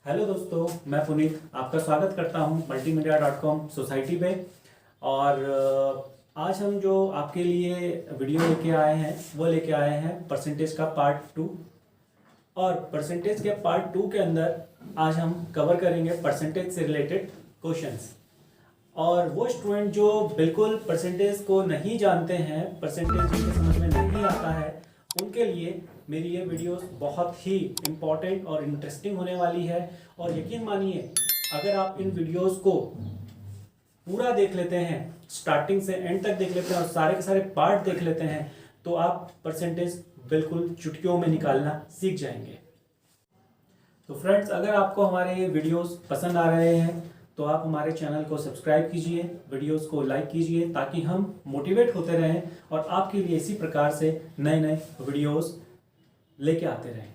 Hello दोस्तों, मैं पुनीत आपका स्वागत करता हूं multimedia.com सोसाइटी पे। और आज हम जो आपके लिए वीडियो लेके आए हैं वो लेके आए हैं परसेंटेज का पार्ट 2। और परसेंटेज के पार्ट 2 के अंदर आज हम कवर करेंगे परसेंटेज से रिलेटेड क्वेश्चंस। और वो स्टूडेंट जो बिल्कुल परसेंटेज को नहीं जानते हैं, परसेंटेज जिनके समझ में नहीं आता है, उनके लिए मेरी ये वीडियोस बहुत ही इम्पॉर्टेंट और इंटरेस्टिंग होने वाली है। और यकीन मानिए, अगर आप इन वीडियोस को पूरा देख लेते हैं, स्टार्टिंग से एंड तक देख लेते हैं और सारे के सारे पार्ट देख लेते हैं, तो आप परसेंटेज बिल्कुल चुटकियों में निकालना सीख जाएंगे। तो फ्रेंड्स, अगर आपको हमारे ये वीडियोस पसंद आ रहे हैं तो आप हमारे चैनल को सब्सक्राइब कीजिए, वीडियोस को लाइक कीजिए, ताकि हम मोटिवेट होते रहें और आपके लिए इसी प्रकार से नए नए वीडियोस लेके आते रहें।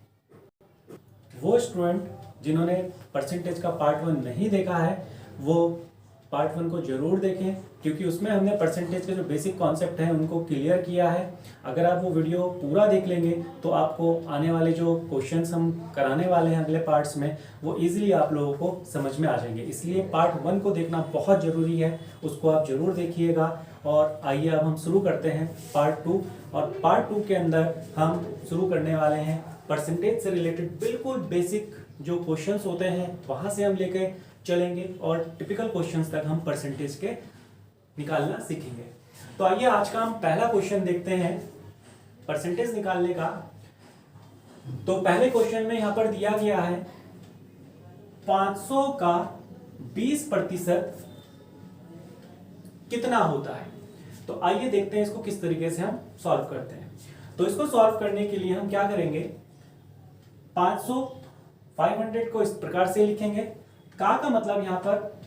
वो स्टूडेंट जिन्होंने परसेंटेज का पार्ट 1 नहीं देखा है, वो पार्ट 1 को जरूर देखें, क्योंकि उसमें हमने परसेंटेज के जो बेसिक कॉन्सेप्ट हैं उनको क्लियर किया है। अगर आप वो वीडियो पूरा देख लेंगे तो आपको आने वाले जो क्वेश्चंस हम कराने वाले हैं अगले पार्ट्स में, वो इजीली आप लोगों को समझ में आ जाएंगे। इसलिए पार्ट 1 को देखना बहुत ज़रूरी है, उसको आप ज़रूर देखिएगा। और आइए अब हम शुरू करते हैं पार्ट 2। और पार्ट 2 के अंदर हम शुरू करने वाले हैं परसेंटेज से रिलेटेड बिल्कुल बेसिक जो क्वेश्चंस होते हैं वहाँ से हम लेके चलेंगे और टिपिकल क्वेश्चंस तक हम परसेंटेज के निकालना सीखेंगे। तो आइए आज का हम पहला क्वेश्चन देखते हैं परसेंटेज निकालने का। तो पहले क्वेश्चन में यहां पर दिया गया है 500 का 20% कितना होता है। तो आइए देखते हैं इसको किस तरीके से हम सॉल्व करते हैं। तो इसको सॉल्व करने के लिए हम क्या करेंगे, 500 को इस प्रकार से लिखेंगे। का मतलब यहां पर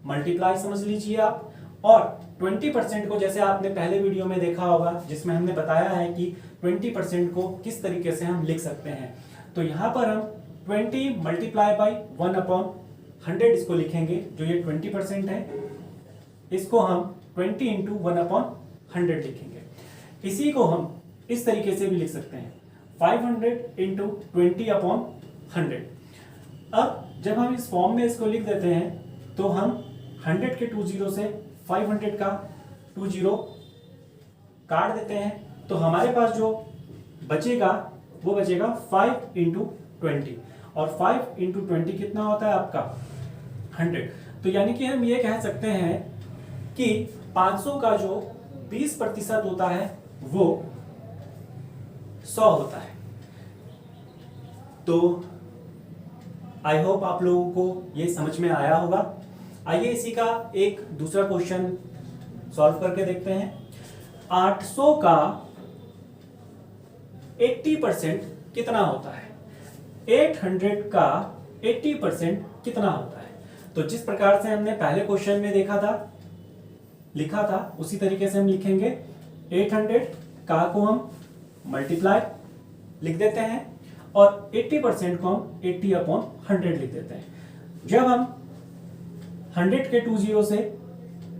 मल्टीप्लाई समझ लीजिए आप, और 20% को जैसे आपने पहले वीडियो में देखा होगा जिसमें हमने बताया है कि 20% को किस तरीके से हम लिख सकते हैं। तो यहां पर हम 20 मल्टीप्लाई बाई 1/100 इसको लिखेंगे, जो ये 20% है। इसको हम 20 इंटू 1/100 लिखेंगे। इसी को हम इस तरीके से भी लिख सकते हैं, 500 इंटू 20/100। अब जब हम इस फॉर्म में इसको लिख देते हैं तो हम 100 के 2 जीरो से 500 का 2 जीरो काट देते हैं। तो हमारे पास जो बचेगा वो बचेगा 5 इंटू 20, और 5 इंटू 20 कितना होता है आपका 100। तो यानी कि हम ये कह सकते हैं कि 500 का जो 20% होता है वो 100 होता है। तो आई होप आप लोगों को ये समझ में आया होगा। आइए इसी का एक दूसरा क्वेश्चन सॉल्व करके देखते हैं। 800 का 80% कितना होता है। 800 का 80% कितना होता है। तो जिस प्रकार से हमने पहले क्वेश्चन में देखा था, लिखा था, उसी तरीके से हम लिखेंगे। 800 का को हम मल्टीप्लाई लिख देते हैं और 80% को हम 80/100 लिख देते हैं। जब हम 100 के 2 जीरो से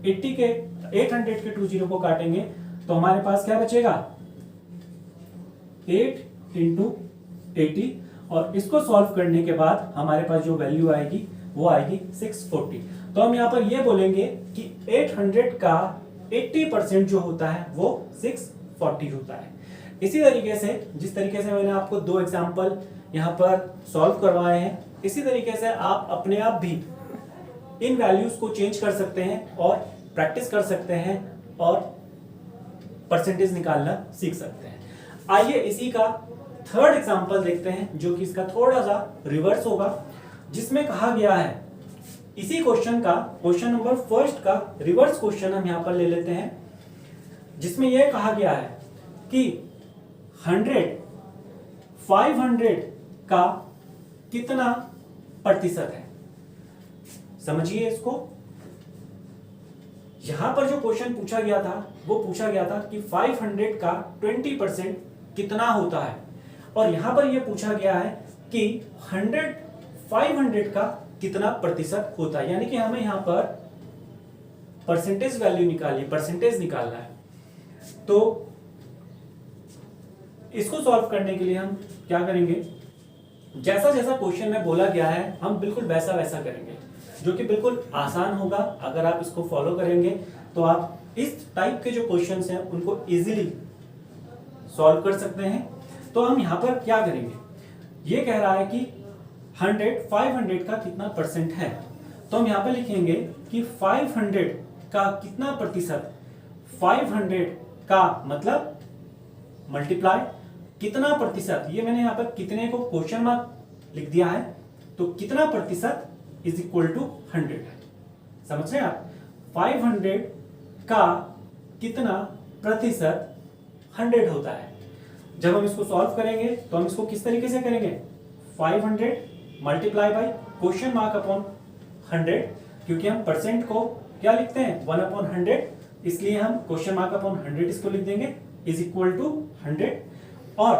800 के 2 जीरो को काटेंगे तो हमारे पास क्या बचेगा, 8 इंटू 80। और इसको सॉल्व करने के बाद हमारे पास जो वैल्यू आएगी वो आएगी 640। तो हम यहां पर ये बोलेंगे कि 800 का 80% जो होता है वो 640 होता है। इसी तरीके से जिस तरीके से मैंने आपको 2 एग्जाम्पल यहां पर सॉल्व करवाए हैं, इसी तरीके से आप अपने आप भी इन वैल्यूज को चेंज कर सकते हैं और प्रैक्टिस कर सकते हैं और परसेंटेज निकालना सीख सकते हैं। आइए इसी का थर्ड एग्जांपल देखते हैं, जो कि इसका थोड़ा सा रिवर्स होगा, जिसमें कहा गया है इसी क्वेश्चन का, क्वेश्चन नंबर फर्स्ट का रिवर्स क्वेश्चन हम यहां पर ले लेते हैं, जिसमें यह कहा गया है कि 500 का कितना प्रतिशत है। समझिए इसको। यहां पर जो क्वेश्चन पूछा गया था वो पूछा गया था कि 500 का 20% कितना होता है, और यहां पर यह पूछा गया है कि 500 का कितना प्रतिशत होता है। यानी कि हमें यहां पर परसेंटेज वैल्यू निकालनी, परसेंटेज निकालना है। तो इसको सॉल्व करने के लिए हम क्या करेंगे, जैसा जैसा क्वेश्चन में बोला गया है हम बिल्कुल वैसा वैसा करेंगे, जो कि बिल्कुल आसान होगा। अगर आप इसको फॉलो करेंगे तो आप इस टाइप के जो क्वेश्चंस हैं उनको इजीली सॉल्व कर सकते हैं। तो हम यहाँ पर क्या करेंगे, ये कह रहा है कि 500 का कितना परसेंट है, तो हम यहाँ पर लिखेंगे कि 500 का कितना प्रतिशत, 500 का मतलब मल्टीप्लाई कितना प्रतिशत, ये मैंने यहाँ पर कितने को क्वेश्चन मार्क लिख दिया है, तो कितना प्रतिशत इज इक्वल टू 100 है। समझ रहे हैं आप, 500 का कितना प्रतिशत 100 होता है। जब हम इसको सॉल्व करेंगे तो हम इसको किस तरीके से करेंगे, 500 multiply by question mark upon 100, क्योंकि हम परसेंट को क्या लिखते हैं 1/100, इसलिए हम क्वेश्चन मार्क अपॉन 100 इसको लिख देंगे इज इक्वल टू 100। और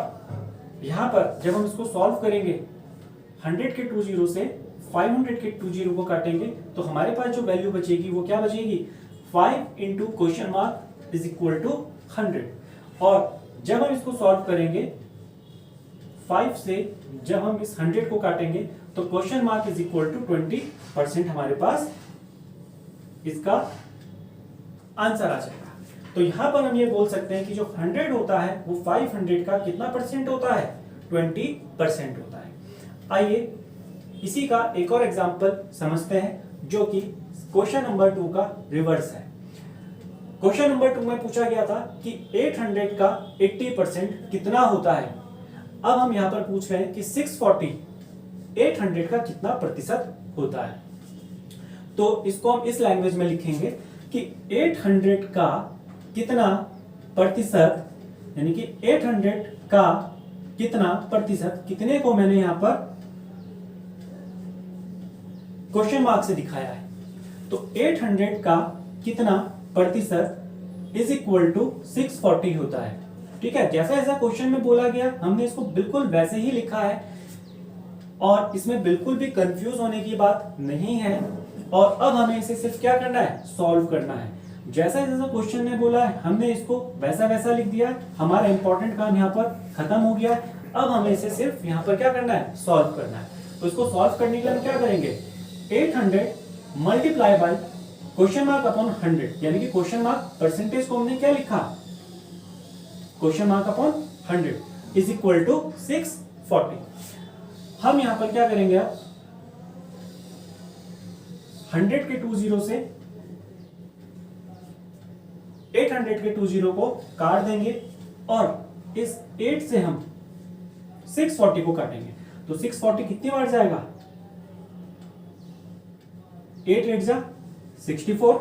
यहां पर जब हम इसको सॉल्व करेंगे 100 के 2 जीरो से 500 के 2 जीरो को काटेंगे तो हमारे पास जो वैल्यू बचेगी वो क्या बचेगी, 5 into question mark is equal to 100। और जब हम इसको सॉल्व करेंगे 5 से जब हम इस 100 को काटेंगे तो question mark is equal to 20% हमारे पास इसका आंसर आ जाएगा। तो यहां पर हम ये बोल सकते हैं कि जो 100 होता है वो 500 का कितना परसेंट होता है, 20% होता है। आइए इसी का एक और एग्जांपल समझते हैं, जो कि क्वेश्चन नंबर 2 का रिवर्स है। क्वेश्चन नंबर 2 में पूछा गया था कि 800 का 80% कितना होता है। अब हम यहां पर पूछ रहे हैं कि 640 800 का कितना प्रतिशत होता है। तो इसको हम इस लैंग्वेज में लिखेंगे कि 800 का कितना प्रतिशत, यानी कि 800 का कितना प्रतिशत, कितने को मैंने यहां पर क्वेश्चन मार्क से दिखाया है, तो 800 का कितना प्रतिशत इज इक्वल टू 640 होता है। ठीक है, जैसा जैसा क्वेश्चन में बोला गया हमने इसको बिल्कुल वैसे ही लिखा है और इसमें बिल्कुल भी कंफ्यूज होने की बात नहीं है। और अब हमें इसे सिर्फ क्या करना है, सॉल्व करना है। जैसा जैसा क्वेश्चन ने बोला है हमने इसको वैसा वैसा लिख दिया है, हमारा इंपॉर्टेंट काम यहाँ पर खत्म हो गया है। अब हमें इसे सिर्फ यहाँ पर क्या करना है, सॉल्व करना है। तो इसको सॉल्व करने के लिए हम क्या करेंगे, 800 multiply by question mark upon 100, यानी कि क्वेश्चन मार्क परसेंटेज को हमने क्या लिखा, question mark upon 100 is equal to 640। हम यहां पर क्या करेंगे, अब 100 के 2 जीरो से 800 के 2 जीरो को काट देंगे और इस 8 से हम 640 को काटेंगे तो 640 कितनी बार जाएगा, 8 8 जा 64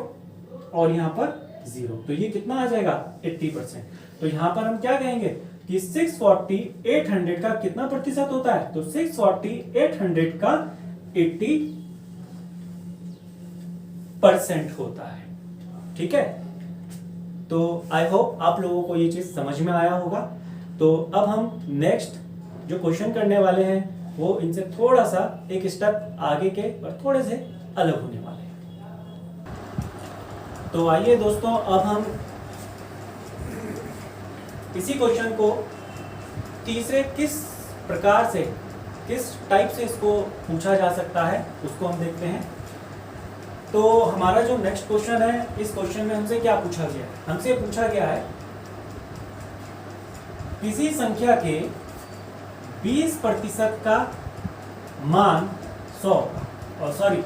और यहां पर 0, तो ये कितना आ जाएगा 80%। तो यहां पर हम क्या कहेंगे कि 640 800 का कितना प्रतिशत होता है, तो 640 800 का 80% होता है। ठीक है, तो आई होप आप लोगों को ये चीज समझ में आया होगा। तो अब हम नेक्स्ट जो क्वेश्चन करने वाले हैं वो इनसे थोड़ा सा एक स्टेप आगे के और थोड़े से अलग होने वाले हैं। तो आइए दोस्तों, अब हम इसी क्वेश्चन को तीसरे किस प्रकार से, किस टाइप से इसको पूछा जा सकता है उसको हम देखते हैं। तो हमारा जो नेक्स्ट क्वेश्चन है, इस क्वेश्चन में हमसे क्या पूछा गया है, हमसे पूछा गया है किसी संख्या के 20% का मान 100, और सॉरी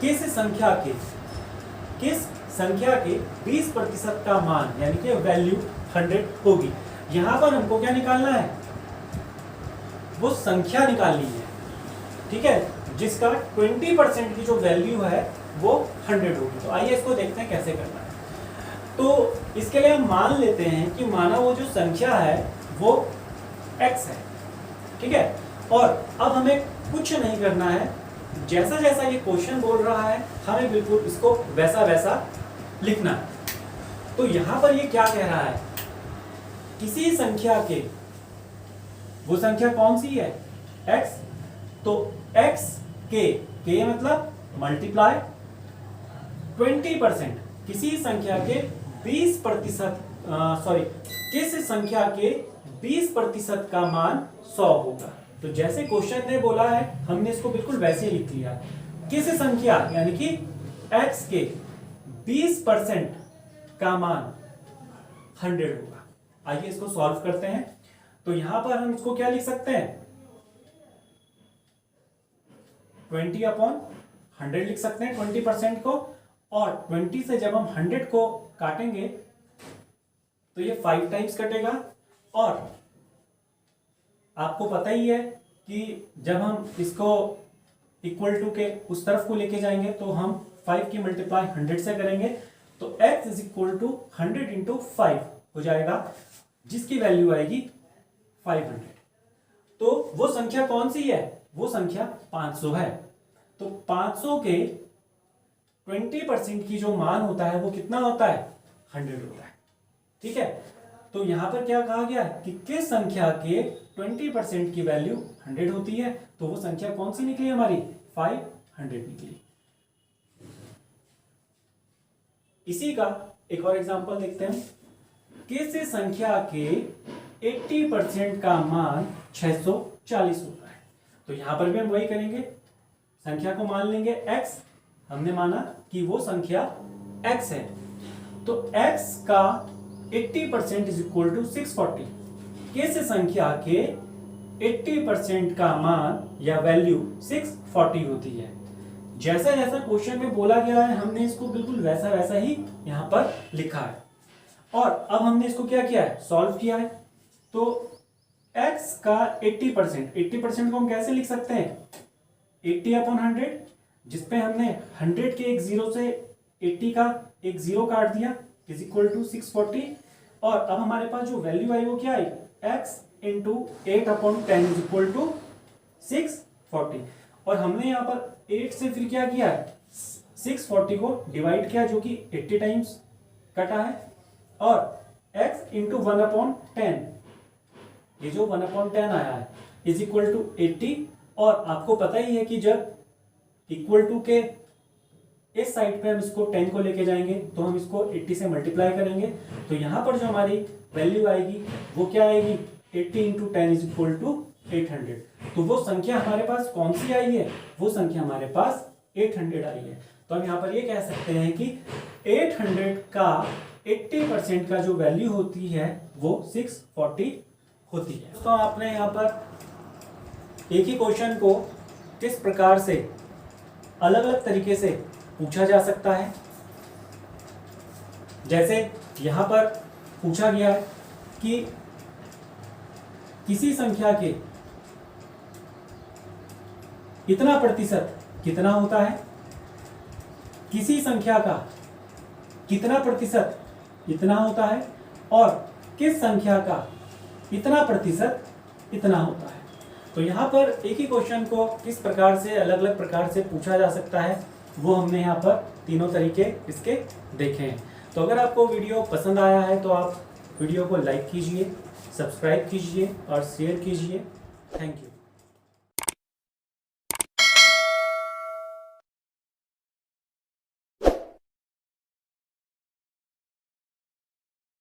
किस संख्या के 20% का मान यानी कि वैल्यू 100 होगी। यहां पर हमको क्या निकालना है, वो संख्या निकालनी है। ठीक है, जिसका 20% की जो वैल्यू है वो 100 होगी। तो आइए इसको देखते हैं कैसे करना है। तो इसके लिए हम मान लेते हैं कि माना वो जो संख्या है वो x है। ठीक है, और अब हमें कुछ नहीं करना है, जैसा जैसा ये क्वेश्चन बोल रहा है हमें बिल्कुल इसको वैसा वैसा लिखना है। तो यहां पर ये क्या कह रहा है, किसी संख्या के, वो संख्या कौन सी है, x, तो x के मतलब मल्टीप्लाई 20%, किसी संख्या के 20%, किस संख्या के 20% का मान 100 होगा। तो जैसे क्वेश्चन ने बोला है हमने इसको बिल्कुल वैसे ही लिख लिया। किस संख्या यानी कि x के 20% का मान 100 होगा। आइए इसको सॉल्व करते हैं। तो यहां पर हम इसको क्या लिख सकते हैं, 20/100 लिख सकते हैं 20% को, और 20 से जब हम 100 को काटेंगे तो ये 5 टाइम्स कटेगा। और आपको पता ही है कि जब हम इसको इक्वल टू के उस तरफ को लेके जाएंगे तो हम 5 की मल्टीप्लाई 100 से करेंगे, तो x is equal to 100 into 5 हो जाएगा, जिसकी वैल्यू आएगी 500। तो वो संख्या कौन सी है, वो संख्या 500 है। तो 500 के 20% की जो मान होता है वो कितना होता है, 100 होता है। ठीक है, तो यहां पर क्या कहा गया कि किस संख्या के 20% की वैल्यू 100 होती है, तो वो संख्या कौन सी निकली हमारी, 500 निकली। इसी का एक और एग्जांपल देखते हैं। किस संख्या के 80% का मान 640 होता है। तो यहां पर भी हम वही करेंगे, संख्या को मान लेंगे x, हमने माना कि वो संख्या x है, तो x का 80% इज इक्वल टू 640। किस संख्या के 80% का मान या वैल्यू 640 होती है। जैसा जैसा क्वेश्चन में बोला गया है हमने इसको बिल्कुल वैसा वैसा ही यहां पर लिखा है। और अब हमने इसको क्या किया है, सॉल्व किया है। तो x का 80% को हम कैसे लिख सकते हैं, 80/100, जिसपे हमने 100 के एक जीरो से 80 का एक जीरो काट दिया, इज इक्वल टू 640। और अब हमारे पास जो वैल्यू आई वो क्या आई, x into 8/10 is equal to 640। और हमने यहाँ पर 8 से फिर क्या किया है, 640 को डिवाइड किया, जो कि 80 टाइम्स कटा है, और x इंटू 1/10, ये जो 1/10 आया है इज इक्वल टू 80। और आपको पता ही है कि जब इक्वल टू के इस साइड पे हम इसको 10 को लेके जाएंगे तो हम इसको 80 से मल्टीप्लाई करेंगे, तो यहां पर जो हमारी वैल्यू आएगी वो क्या आएगी, 80 इंटू 10 इज इक्वल टू 800। तो वो संख्या हमारे पास कौन सी आई है, वो संख्या हमारे पास 800 आई है। तो हम यहाँ पर ये कह सकते हैं कि 800 का 80% का जो वैल्यू होती है वो 640 होती है। तो आपने यहाँ पर एक ही क्वेश्चन को किस प्रकार से अलग अलग तरीके से पूछा जा सकता है। जैसे यहां पर पूछा गया है कि किसी संख्या के इतना प्रतिशत कितना होता है, किसी संख्या का कितना प्रतिशत इतना होता है, और किस संख्या का इतना प्रतिशत इतना होता है। तो यहाँ पर एक ही क्वेश्चन को किस प्रकार से अलग अलग प्रकार से पूछा जा सकता है वो हमने यहाँ पर तीनों तरीके इसके देखे हैं। तो अगर आपको वीडियो पसंद आया है तो आप वीडियो को लाइक कीजिए, सब्सक्राइब कीजिए और शेयर कीजिए। Thank you.